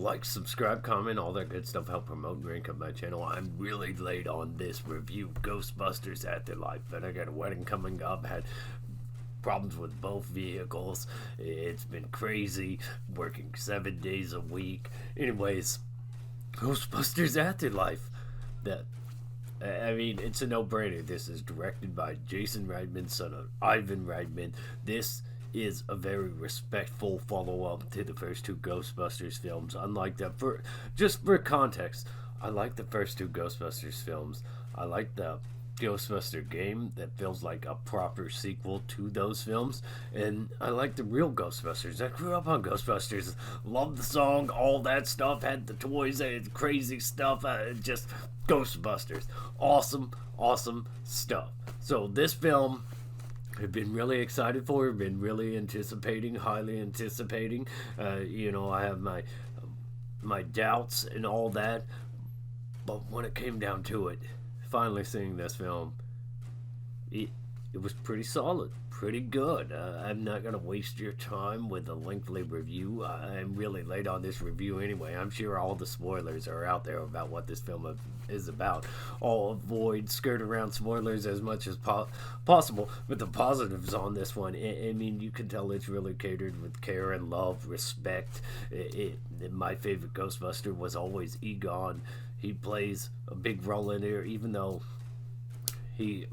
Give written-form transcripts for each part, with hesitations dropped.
like, subscribe, comment, all that good stuff. Help promote and rank up my channel. I'm really late on this review, Ghostbusters Afterlife, but I got a wedding coming up. Had problems with both vehicles. It's been crazy, working 7 days a week. Anyways, Ghostbusters Afterlife. It's a no-brainer. This is directed by Jason Reitman, son of Ivan Reitman. This is a very respectful follow-up to the first two Ghostbusters films. Unlike that, just for context, I like the first two Ghostbusters films. I like the Ghostbuster game that feels like a proper sequel to those films, and I like the real Ghostbusters. I grew up on Ghostbusters, loved the song, all that stuff, had the toys, had crazy stuff, just Ghostbusters. Awesome stuff. So this film I've been really excited for, I've been really anticipating, highly anticipating. I have my doubts and all that, but when it came down to it, finally seeing this film, it was pretty solid, pretty good. I'm not going to waste your time with a lengthy review. I'm really late on this review anyway. I'm sure all the spoilers are out there about what this film is about. I'll skirt around spoilers as much as possible, but the positives on this one, you can tell it's really catered with care and love, respect. My favorite Ghostbuster was always Egon. He plays a big role in here, even though the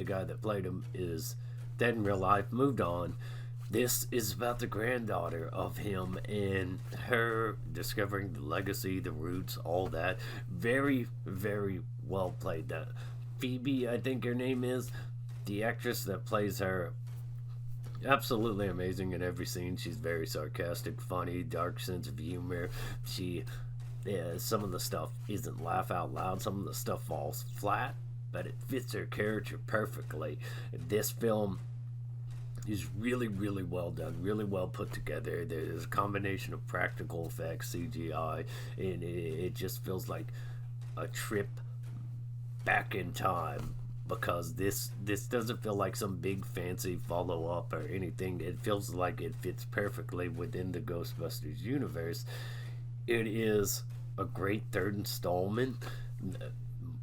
guy that played him is dead in real life, moved on. This is about the granddaughter of him and her discovering the legacy, the roots, all that. Very, very well played. Phoebe, I think her name is, the actress that plays her, absolutely amazing in every scene. She's very sarcastic, funny, dark sense of humor. Some of the stuff isn't laugh out loud. Some of the stuff falls flat, but it fits her character perfectly. This film is really, really well done, really well put together. There's a combination of practical effects, CGI, and it just feels like a trip back in time, because this doesn't feel like some big fancy follow-up or anything. It feels like it fits perfectly within the Ghostbusters universe. It is a great third installment.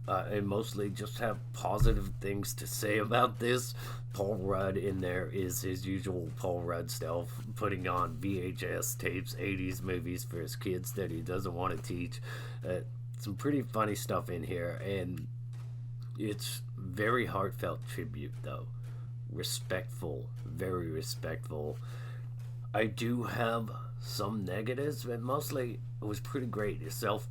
I mostly just have positive things to say about this. Paul Rudd in there is his usual Paul Rudd self, putting on VHS tapes, 80s movies for his kids that he doesn't want to teach. Some pretty funny stuff in here, and it's very heartfelt tribute, though. Respectful, very respectful. I do have some negatives, but mostly it was pretty great. Itself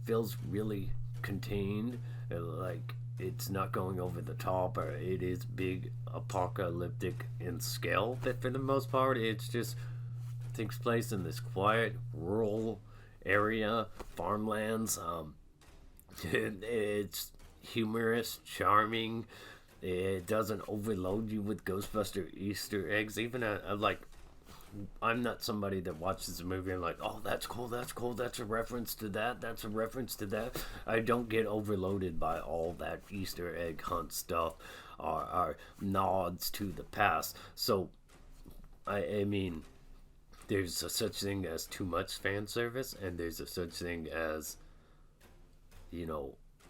feels really contained, like it's not going over the top, or it is big, apocalyptic in scale, but for the most part it's just takes place in this quiet rural area, farmlands. It's humorous, charming. It doesn't overload you with Ghostbuster Easter eggs. Even I'm not somebody that watches a movie and like, oh, that's cool, that's a reference to that. I don't get overloaded by all that Easter egg hunt stuff or nods to the past. So, there's a such thing as too much fan service, and there's a such thing as,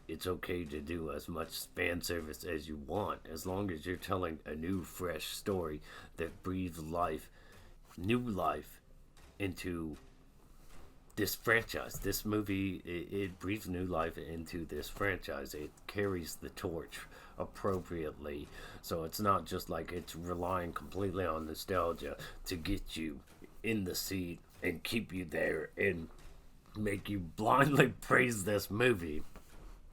it's okay to do as much fan service as you want, as long as you're telling a new, fresh story that breathes new life into this franchise. This movie, it breathes new life into this franchise. It carries the torch appropriately, so it's not just like it's relying completely on nostalgia to get you in the seat and keep you there and make you blindly praise this movie.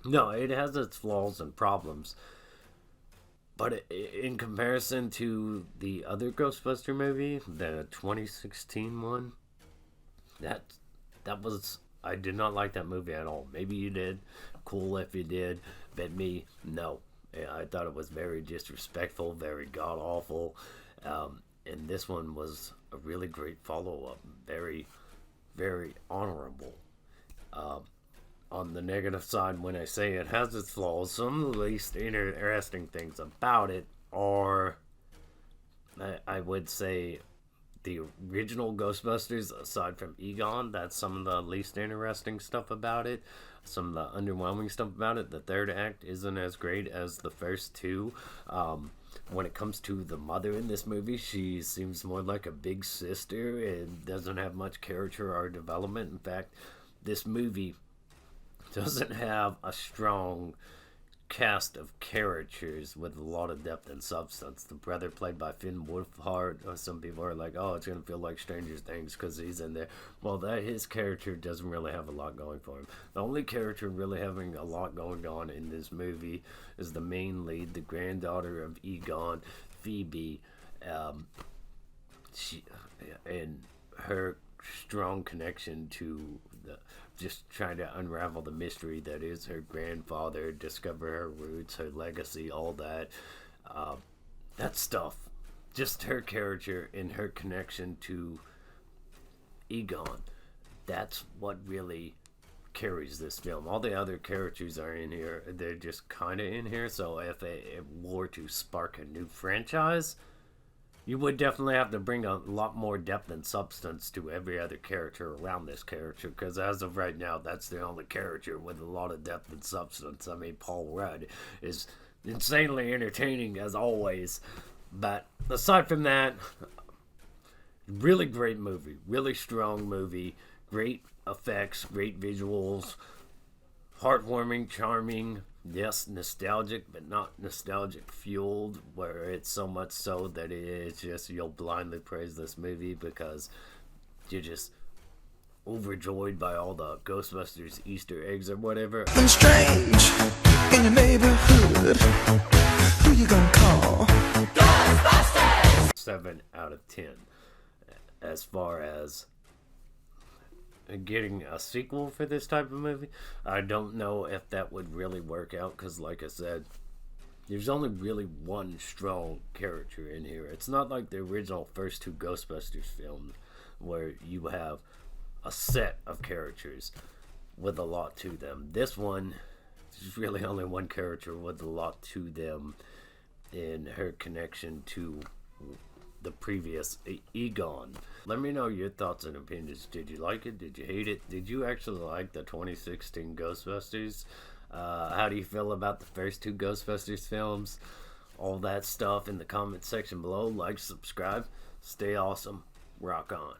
No, it has its flaws and problems, but in comparison to the other Ghostbuster movie, the 2016 one, that was, I did not like that movie at all. Maybe you did. Cool if you did. But me, no. I thought it was very disrespectful, very god-awful. And this one was a really great follow-up. Very, very honorable. On the negative side, when I say it has its flaws, some of the least interesting things about it are, I would say, the original Ghostbusters, aside from Egon. That's some of the least interesting stuff about it. Some of the underwhelming stuff about it. The third act isn't as great as the first two. When it comes to the mother in this movie, she seems more like a big sister and doesn't have much character or development. In fact, this movie doesn't have a strong cast of characters with a lot of depth and substance. The brother played by Finn Wolfhard. Some people are like, oh, it's gonna feel like Stranger Things because he's in there. Well, that his character doesn't really have a lot going for him. The only character really having a lot going on in this movie is the main lead, the granddaughter of Egon, Phoebe. She and her strong connection to the just trying to unravel the mystery that is her grandfather, discover her roots, her legacy, all that. That stuff. Just her character and her connection to Egon. That's what really carries this film. All the other characters are in here. They're just kind of in here. So if it were to spark a new franchise, you would definitely have to bring a lot more depth and substance to every other character around this character, because as of right now, that's the only character with a lot of depth and substance. I mean, Paul Rudd is insanely entertaining as always, but aside from that, really great movie, really strong movie, great effects, great visuals, heartwarming, charming. Yes, nostalgic, but not nostalgic fueled, where it's so much so that it is just you'll blindly praise this movie because you're just overjoyed by all the Ghostbusters Easter eggs or whatever. I'm strange in your neighborhood. Who you gonna call? Ghostbusters! 7 out of 10. As far as getting a sequel for this type of movie, I don't know if that would really work out, because like I said, there's only really one strong character in here. It's not like the original first two Ghostbusters films where you have a set of characters with a lot to them. This one, there's really only one character with a lot to them in her connection to the previous Egon. Let me know your thoughts and opinions. Did you like it? Did you hate it? Did you actually like the 2016 Ghostbusters? How do you feel about the first two Ghostbusters films? All that stuff in the comment section below. Like, subscribe, stay awesome, rock on.